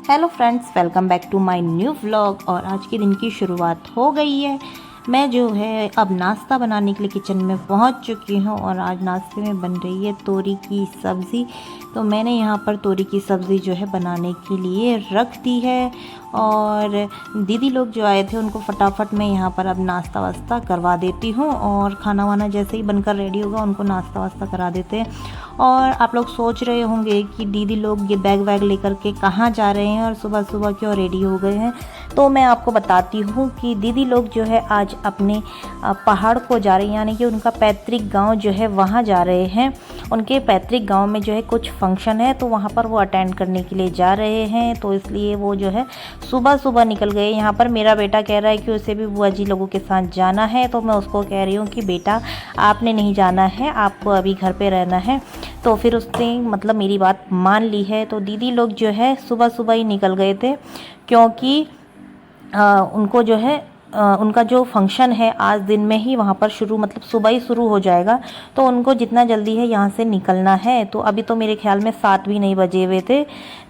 Hello friends, welcome back to my new vlog. और आज के दिन की शुरुआत हो गई है। मैं जो है अब नाश्ता बनाने के लिए किचन में पहुंच चुकी हूं और आज नाश्ते में बन रही है तोरी की सब्ज़ी। तो मैंने यहां पर तोरी की सब्ज़ी जो है बनाने के लिए रख दी है। और दीदी लोग जो आए थे उनको फटाफट मैं यहां पर अब नाश्ता वास्ता करवा देती हूं। और खाना वाना जैसे ही बनकर रेडी होगा उनको नाश्ता वास्ता करा देते हैं। और आप लोग सोच रहे होंगे कि दीदी लोग ये बैग वैग लेकर के कहाँ जा रहे हैं और सुबह सुबह क्यों रेडी हो गए हैं। तो मैं आपको बताती हूँ कि दीदी लोग जो है आज अपने पहाड़ को जा रहे हैं, यानी कि उनका पैतृक गांव जो है वहाँ जा रहे हैं। उनके पैतृक गांव में जो है कुछ फंक्शन है, तो वहाँ पर वो अटेंड करने के लिए जा रहे हैं। तो इसलिए वो जो है सुबह सुबह निकल गए। यहाँ पर मेरा बेटा कह रहा है कि उसे भी बुआ जी लोगों के साथ जाना है। तो मैं उसको कह रही हूँ कि बेटा आपने नहीं जाना है, आपको अभी घर पे रहना है। तो फिर उसने मतलब मेरी बात मान ली है। तो दीदी लोग जो है सुबह सुबह ही निकल गए थे, क्योंकि उनको जो है उनका जो फंक्शन है आज दिन में ही वहाँ पर शुरू, मतलब सुबह ही शुरू हो जाएगा। तो उनको जितना जल्दी है यहाँ से निकलना है। तो अभी तो मेरे ख्याल में 7 भी नहीं बजे हुए थे।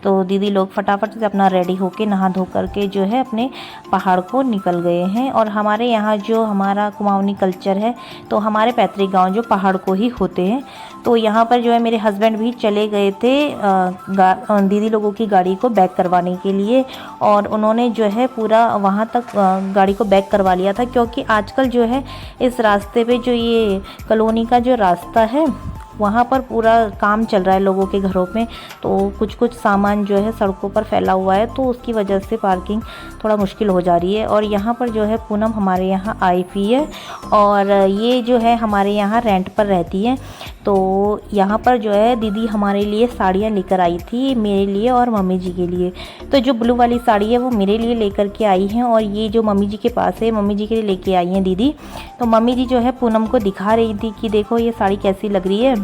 तो दीदी लोग फटाफट से अपना रेडी होके नहा धो करके जो है अपने पहाड़ को निकल गए हैं। और हमारे यहाँ जो हमारा कुमाऊनी कल्चर है, तो हमारे पैतृक गांव जो पहाड़ को ही होते हैं। तो यहाँ पर जो है मेरे हस्बैंड भी चले गए थे दीदी लोगों की गाड़ी को बैक करवाने के लिए। और उन्होंने जो है पूरा वहाँ तक गाड़ी को बैक करवा लिया था, क्योंकि आजकल जो है इस रास्ते पे जो ये कॉलोनी का जो रास्ता है वहाँ पर पूरा काम चल रहा है लोगों के घरों में। तो कुछ कुछ सामान जो है सड़कों पर फैला हुआ है, तो उसकी वजह से पार्किंग थोड़ा मुश्किल हो जा रही है। और यहाँ पर जो है पूनम हमारे यहाँ आई हुई है और ये जो है हमारे यहाँ रेंट पर रहती है। तो यहाँ पर जो है दीदी हमारे लिए साड़ियाँ लेकर आई थी, मेरे लिए और मम्मी जी के लिए। तो जो ब्लू वाली साड़ी है वो मेरे लिए लेकर के आई हैं, और ये जो मम्मी जी के पास है मम्मी जी के लिए लेके आई हैं दीदी। तो मम्मी जी जो है पूनम को दिखा रही थी कि देखो ये साड़ी कैसी लग रही है,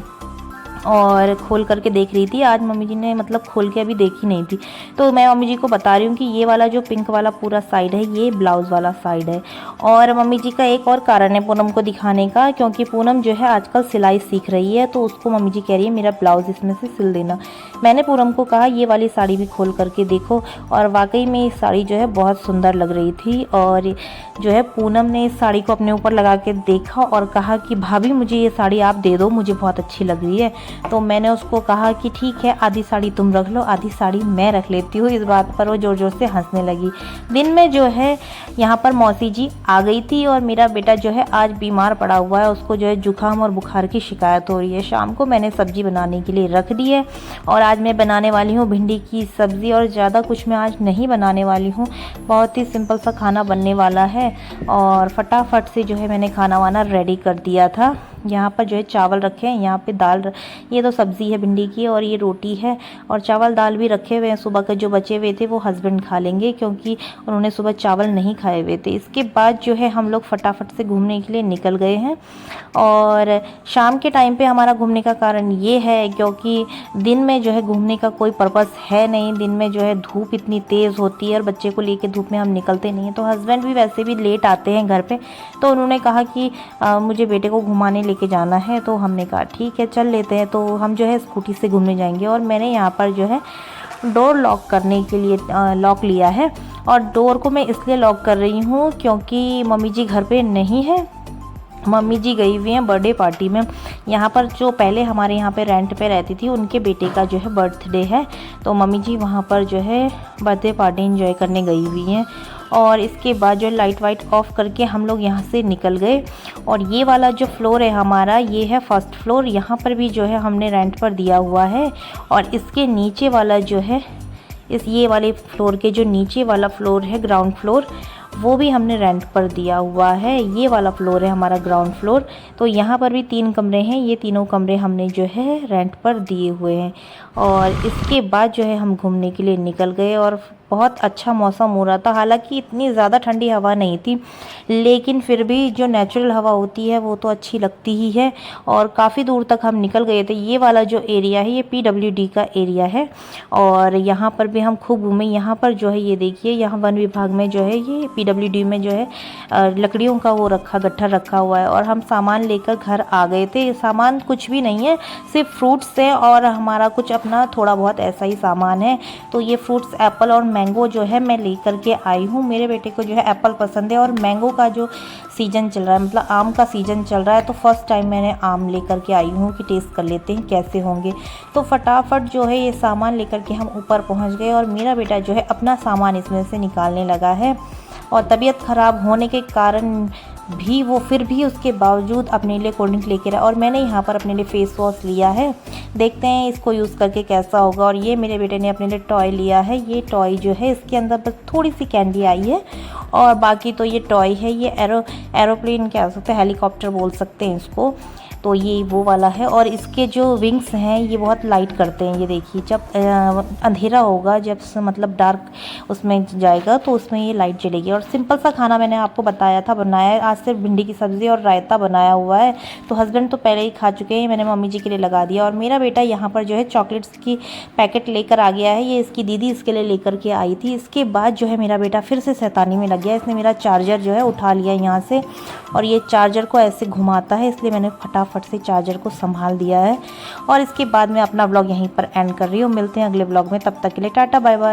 और खोल करके देख रही थी। आज मम्मी जी ने मतलब खोल के अभी देखी नहीं थी। तो मैं मम्मी जी को बता रही हूँ कि ये वाला जो पिंक वाला पूरा साइड है ये ब्लाउज़ वाला साइड है। और मम्मी जी का एक और कारण है पूनम को दिखाने का, क्योंकि पूनम जो है आजकल सिलाई सीख रही है। तो उसको मम्मी जी कह रही है मेरा ब्लाउज़ इसमें से सिल देना। मैंने पूनम को कहा ये वाली साड़ी भी खोल करके देखो, और वाकई में ये साड़ी जो है बहुत सुंदर लग रही थी। और जो है पूनम ने इस साड़ी को अपने ऊपर लगा के देखा और कहा कि भाभी मुझे ये साड़ी आप दे दो, मुझे बहुत अच्छी लग रही है। तो मैंने उसको कहा कि ठीक है, आधी साड़ी तुम रख लो, आधी साड़ी मैं रख लेती हूँ। इस बात पर वो ज़ोर ज़ोर से हंसने लगी। दिन में जो है यहाँ पर मौसी जी आ गई थी, और मेरा बेटा जो है आज बीमार पड़ा हुआ है, उसको जो है जुकाम और बुखार की शिकायत हो रही है। शाम को मैंने सब्जी बनाने के लिए रख दी है, और आज मैं बनाने वाली हूँ भिंडी की सब्ज़ी। और ज़्यादा कुछ मैं आज नहीं बनाने वाली हूँ, बहुत ही सिंपल सा खाना बनने वाला है। और फटाफट से जो है मैंने खाना वाना रेडी कर दिया था। यहाँ पर जो है चावल रखे हैं, यहाँ पे दाल, ये तो सब्ज़ी है भिंडी की, और ये रोटी है। और चावल दाल भी रखे हुए हैं, सुबह के जो बचे हुए थे वो हस्बैंड खा लेंगे, क्योंकि उन्होंने सुबह चावल नहीं खाए हुए थे। इसके बाद जो है हम लोग फटाफट से घूमने के लिए निकल गए हैं। और शाम के टाइम पे हमारा घूमने का कारण ये है क्योंकि दिन में जो है घूमने का कोई पर्पस है नहीं। दिन में जो है धूप इतनी तेज़ होती है और बच्चे को लेके धूप में हम निकलते नहीं हैं। तो हस्बैंड भी वैसे भी लेट आते हैं घर पे, तो उन्होंने कहा कि मुझे बेटे को घुमाने लेके जाना है। तो हमने कहा ठीक है चल लेते हैं। तो हम जो है स्कूटी से घूमने जाएंगे। और मैंने यहाँ पर जो है डोर लॉक करने के लिए लॉक लिया है। और डोर को मैं इसलिए लॉक कर रही हूँ क्योंकि मम्मी जी घर पे नहीं है। मम्मी जी गई हुई हैं बर्थडे पार्टी में। यहाँ पर जो पहले हमारे यहाँ पे रेंट पे रहती थी, उनके बेटे का जो है बर्थडे है। तो मम्मी जी वहाँ पर जो है बर्थडे पार्टी एंजॉय करने गई हुई हैं। और इसके बाद जो लाइट वाइट ऑफ करके हम लोग यहाँ से निकल गए। और ये वाला जो फ्लोर है हमारा, ये है फर्स्ट फ्लोर। यहाँ पर भी जो है हमने रेंट पर दिया हुआ है। और इसके नीचे वाला जो है, इस ये वाले फ्लोर के जो नीचे वाला फ्लोर है ग्राउंड फ्लोर, वो भी हमने रेंट पर दिया हुआ है। ये वाला फ्लोर है हमारा ग्राउंड फ्लोर। तो यहाँ पर भी 3 कमरे हैं, ये तीनों कमरे हमने जो है रेंट पर दिए हुए हैं। और इसके बाद जो है हम घूमने के लिए निकल गए। और बहुत अच्छा मौसम हो रहा था। हालांकि इतनी ज़्यादा ठंडी हवा नहीं थी, लेकिन फिर भी जो नेचुरल हवा होती है वो तो अच्छी लगती ही है। और काफ़ी दूर तक हम निकल गए थे। ये वाला जो एरिया है ये PWD का एरिया है और यहाँ पर भी हम खूब घूमे। यहाँ पर जो है ये देखिए, यहाँ वन विभाग में जो है ये PWD में जो है लकड़ियों का वो गट्ठा रखा हुआ है और हम सामान लेकर घर आ गए थे। सामान कुछ भी नहीं है, सिर्फ फ्रूट्स है और हमारा कुछ अपना थोड़ा बहुत ऐसा ही सामान है। तो ये फ्रूट्स एप्पल और मैंगो जो है मैं लेकर के आई हूँ। मेरे बेटे को जो है एप्पल पसंद है और मैंगो का जो सीज़न चल रहा है, मतलब आम का सीज़न चल रहा है, तो फर्स्ट टाइम मैंने आम लेकर के आई हूँ कि टेस्ट कर लेते हैं कैसे होंगे। तो फटाफट जो है ये सामान लेकर के हम ऊपर पहुँच गए और मेरा बेटा जो है अपना सामान इसमें से निकालने लगा है। और तबीयत ख़राब होने के कारण भी वो फिर भी उसके बावजूद अपने लिए कोल्ड ड्रिंक लेके रहा और मैंने यहाँ पर अपने लिए फ़ेस वॉश लिया है। देखते हैं इसको यूज़ करके कैसा होगा। और ये मेरे बेटे ने अपने लिए टॉय लिया है। ये टॉय जो है इसके अंदर बस थोड़ी सी कैंडी आई है और बाकी तो ये टॉय है। ये एरोप्लेन कह सकते हैं, हेलीकॉप्टर बोल सकते हैं इसको। तो ये वो वाला है और इसके जो विंग्स हैं ये बहुत लाइट करते हैं। ये देखिए, जब अंधेरा होगा, जब मतलब डार्क उसमें जाएगा तो उसमें ये लाइट जलेगी। और सिंपल सा खाना मैंने आपको बताया था, बनाया है। आज सिर्फ भिंडी की सब्ज़ी और रायता बनाया हुआ है। तो हस्बैंड तो पहले ही खा चुके हैं, मैंने मम्मी जी के लिए लगा दिया। और मेरा बेटा यहाँ पर जो है चॉकलेट्स की पैकेट लेकर आ गया है। ये इसकी दीदी इसके लिए लेकर के आई थी। इसके बाद जो है मेरा बेटा फिर से शैतानी में लग गया। इसने मेरा चार्जर जो है उठा लिया यहाँ से और ये चार्जर को ऐसे घुमाता है, इसलिए मैंने फटाफट से चार्जर को संभाल दिया है। और इसके बाद मैं अपना व्लॉग यहीं पर एंड कर रही हूँ। मिलते हैं अगले व्लॉग में, तब तक के लिए टाटा बाय बाय।